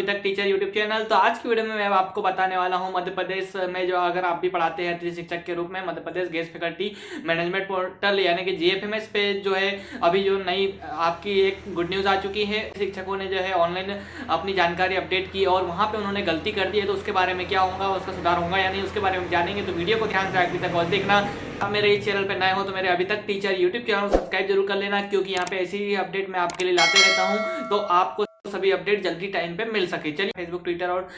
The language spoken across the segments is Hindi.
अभी तक टीचर यूट्यूब चैनल। तो आज की वीडियो में मैं आपको बताने वाला हूं मध्य प्रदेश में जो अगर आप भी पढ़ाते हैं अतिथि शिक्षक के रूप में Madhya Pradesh guest faculty management portal यानी कि जीएफएमएस पे जो है अभी जो नई आपकी एक गुड न्यूज़ आ चुकी है। शिक्षकों ने जो है ऑनलाइन अपनी जानकारी अपडेट की और वहाँ पे उन्होंने गलती कर दी है, तो उसके बारे में क्या होगा, उसका सुधार होगा या नहीं, उसके बारे में जानेंगे। तो वीडियो को ध्यान से आखिर तक और देखना। आप मेरे इस चैनल पर नए हो तो मेरे अभी तक टीचर यूट्यूब चैनल को सब्सक्राइब जरूर कर लेना, क्योंकि यहाँ पे ऐसी ही अपडेट मैं आपके लिए लाते रहता हूँ, तो आपको सभी अपडेट जल्दी टाइम पे मिल सके। चलिए फेसबुक, ट्विटर और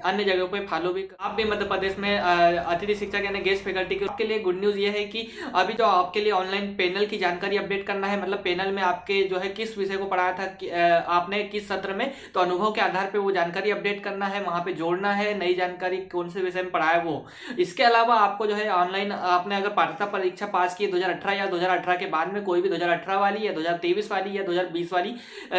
अन्य जगहों पे फॉलो भी। आप भी मध्य प्रदेश में अतिथि शिक्षक यानी गेस्ट फैकल्टी के लिए गुड न्यूज़ ये है कि अभी जो आपके लिए ऑनलाइन पैनल की जानकारी अपडेट करना है, मतलब पैनल में आपके जो है किस विषय को पढ़ाया था आपने किस सत्र में, तो अनुभव के आधार पर वो जानकारी अपडेट करना है, वहाँ पे जोड़ना है नई जानकारी कौन से विषय में पढ़ाया वो। इसके अलावा आपको जो है ऑनलाइन आपने अगर पात्रता परीक्षा पास की 2018 या 2018 के बाद में कोई भी 2018 वाली या 2023 वाली या 2020 वाली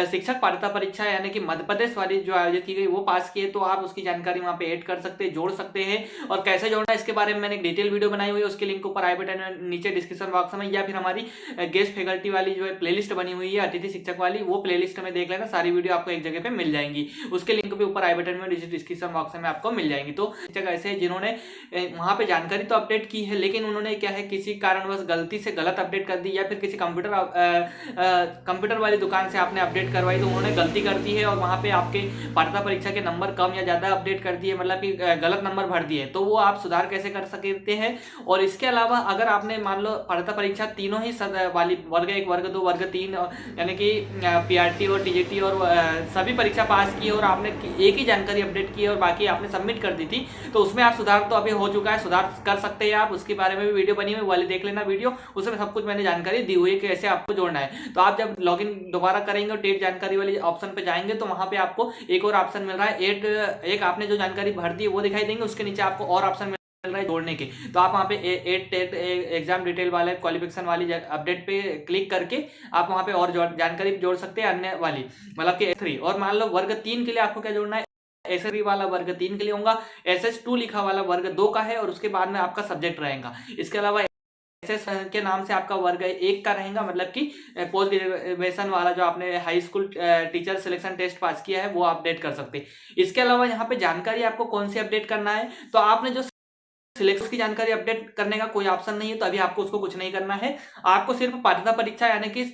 शिक्षक पात्रता परीक्षा यानी कि मध्य प्रदेश वाली जो आयोजित की गई वो पास किए, तो आप उसकी जानकारी वहां पे ऐड कर सकते हैं, जोड़ सकते हैं। और कैसे जोड़ना है इसके बारे में मैंने एक डिटेल वीडियो बनाई हुई है, उसके लिंक ऊपर आई बटन में नीचे डिस्क्रिप्शन बॉक्स में, या फिर हमारी गेस्ट फैकल्टी वाली जो है प्लेलिस्ट बनी हुई है अतिथि शिक्षक वाली, वो प्लेलिस्ट में देख लेना, सारी वीडियो आपको एक जगह पे मिल जाएंगी। उसके लिंक भी ऊपर आई बटन में डिस्क्रिप्शन बॉक्स में आपको मिल जाएंगी। तो शिक्षक ऐसे हैं जिन्होंने वहां पे जानकारी तो अपडेट की है, लेकिन उन्होंने क्या है किसी कारणवश गलती से गलत अपडेट कर दी, या फिर किसी कंप्यूटर वाली दुकान से आपने अपडेट करवाई तो उन्होंने गलती कर दी है और वहां पे आपके पात्रता परीक्षा के नंबर कम या ज्यादा अपडेट कर दिए, मतलब कि गलत नंबर भर दिए, तो वो आप सुधार कैसे कर सकते हैं। और इसके अलावा अगर आपने मान लो पात्रता परीक्षा तीनों ही वाली वर्ग 1, वर्ग 2, वर्ग 3 यानी कि पीआरटी और टीजीटी और सभी परीक्षा पास की और आपने एक ही जानकारी अपडेट की और बाकी आपने सबमिट कर दी थी, तो उसमें आप सुधार तो अभी हो चुका है, सुधार कर सकते हैं आप। उसके बारे में भी वीडियो बनी हुई वाली देख लेना वीडियो, उसमें सब कुछ मैंने जानकारी दी हुई है कि कैसे आपको जोड़ना है। तो आप जब लॉगिन दोबारा करेंगे और टेट जानकारी वाली ऑप्शन पे जाएंगे तो वहां पे आपको एक और ऑप्शन मिल रहा है, एक आपने जो जानकारी भर दी है वो दिखाई देंगे, उसके नीचे आपको और ऑप्शन मिल रहा है जोड़ने के। तो आप वहाँ पे एट टेट एग्जाम डिटेल वाले क्वालिफिकेशन वाली अपडेट पे क्लिक करके आप वहाँ पे और जानकारी जोड़ सकते हैं अन्य वाली, मतलब कि S3। और मान लो वर्ग 3 के लिए आपको क्या जोड़ना है, SS3 वाला वर्ग 3 के लिए होगा, SS2 लिखा वाला वर्ग 2 का है और उसके बाद में आपका सब्जेक्ट रहेगा। इसके अलावा SS के नाम से आपका वर्ग 1 का रहेगा, मतलब कि पोस्ट ग्रेजुएशन वाला जो आपने high school teacher selection test pass किया है वो अपडेट कर सकते हैं। इसके अलावा यहाँ पे जानकारी आपको कौन सी अपडेट करना है, तो आपने जो सिलेक्शन की जानकारी अपडेट करने का कोई ऑप्शन नहीं है, तो अभी आपको उसको कुछ नहीं करना है। आपको सिर्फ पात्रता परीक्षा यानी कि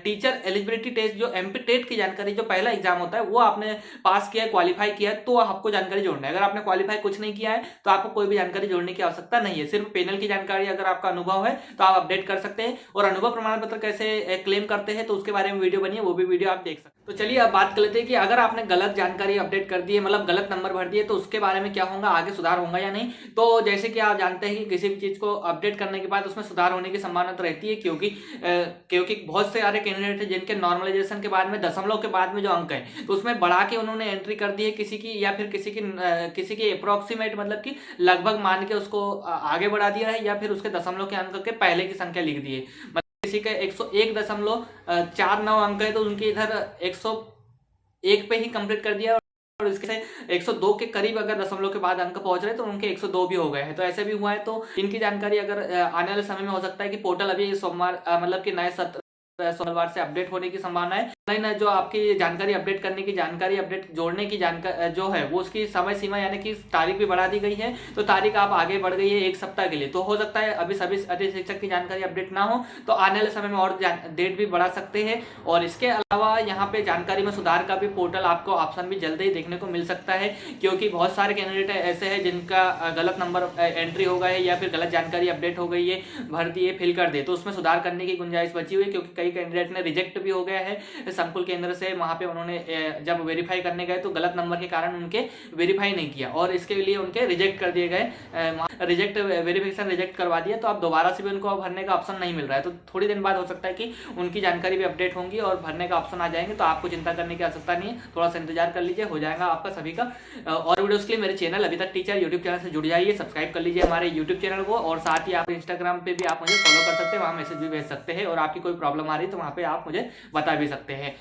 टीचर एलिजिबिलिटी टेस्ट जो एमपी टेट की जानकारी जो पहला एग्जाम होता है वो आपने पास किया है, क्वालिफाई किया है, तो आपको जानकारी जोड़ना है। अगर आपने क्वालिफाई कुछ नहीं किया है तो आपको कोई भी जानकारी जोड़ने की आवश्यकता नहीं है। सिर्फ पैनल की जानकारी अगर आपका अनुभव है तो आप अपडेट कर सकते हैं। और अनुभव प्रमाण पत्र कैसे क्लेम करते हैं तो उसके बारे में वीडियो बनी है, वो भी वीडियो आप देख सकते हैं। तो चलिए अब बात कर लेते हैं कि अगर आपने गलत जानकारी अपडेट कर दी है, मतलब गलत नंबर भर दिए, तो उसके बारे में क्या होगा, आगे सुधार होगा या नहीं। तो जैसे कि आप जानते हैं कि किसी भी चीज को अपडेट करने के बाद उसमें सुधार होने की संभावना तो रहती है, क्योंकि बहुत से सारे कैंडिडेट हैं जिनके नॉर्मलाइजेशन के बाद में दशमलव के बाद में जो अंक है तो उसमें बढ़ा के उन्होंने एंट्री कर दी है किसी की, या फिर किसी की अप्रोक्सीमेट मतलब कि लगभग मान के उसको आगे बढ़ा दिया है, या फिर उसके दशमलव के अंक के पहले की संख्या लिख दी है। मतलब किसी का 101.49 अंक है तो उनके इधर 101 पे ही कंप्लीट कर दिया, और इसके 102 के करीब अगर दशमलव के बाद अंक पहुंच रहे तो उनके 102 भी हो गए हैं। तो ऐसे भी हुआ है। तो इनकी जानकारी अगर आने वाले समय में हो सकता है कि पोर्टल अभी सोमवार मतलब कि नए सत्र सोमवार से अपडेट होने की संभावना है। ऑनलाइन जो आपकी जानकारी अपडेट करने की जानकारी अपडेट जोड़ने की जानकारी जो है वो उसकी समय सीमा यानी कि तारीख भी बढ़ा दी गई है, तो तारीख आप आगे बढ़ गई है 1 सप्ताह के लिए। तो हो सकता है अभी सभी अतिथि शिक्षक की जानकारी अपडेट ना हो तो आने वाले समय में और डेट भी बढ़ा सकते हैं। और इसके अलावा यहाँ पे जानकारी में सुधार का भी पोर्टल आपको ऑप्शन भी जल्द ही देखने को मिल सकता है, क्योंकि बहुत सारे कैंडिडेट ऐसे हैं जिनका गलत नंबर एंट्री हो गया है या फिर गलत जानकारी अपडेट हो गई है, भर दिए फिल कर दे, तो उसमें सुधार करने की गुंजाइश बची हुई है। क्योंकि कई कैंडिडेट ने रिजेक्ट भी हो गया है संकुल केंद्र से, वहां पे उन्होंने जब वेरीफाई करने गए तो गलत नंबर के कारण उनके वेरीफाई नहीं किया और इसके लिए उनके रिजेक्ट कर दिए गए, वेरिफिकेशन रिजेक्ट करवा दिया, तो अब दोबारा से भी उनको भरने का ऑप्शन नहीं मिल रहा है। तो थोड़ी दिन बाद हो सकता है कि उनकी जानकारी भी अपडेट होंगी और भरने का ऑप्शन आ जाएंगे, तो आपको चिंता करने की आवश्यकता नहीं है, थोड़ा सा इंतजार कर लीजिए, हो जाएगा आपका सभी का। और वीडियोस के लिए मेरे चैनल अभी तक टीचर यूट्यूब चैनल से जुड़ जाइए, सब्सक्राइब कर लीजिए हमारे यूट्यूब चैनल को, और साथ ही आप इंस्टाग्राम पे भी आप मुझे फॉलो कर सकते हैं, वहाँ मैसेज भी भेज सकते हैं, और आपकी कोई प्रॉब्लम आ रही है तो वहाँ पे आप मुझे बता भी सकते हैं।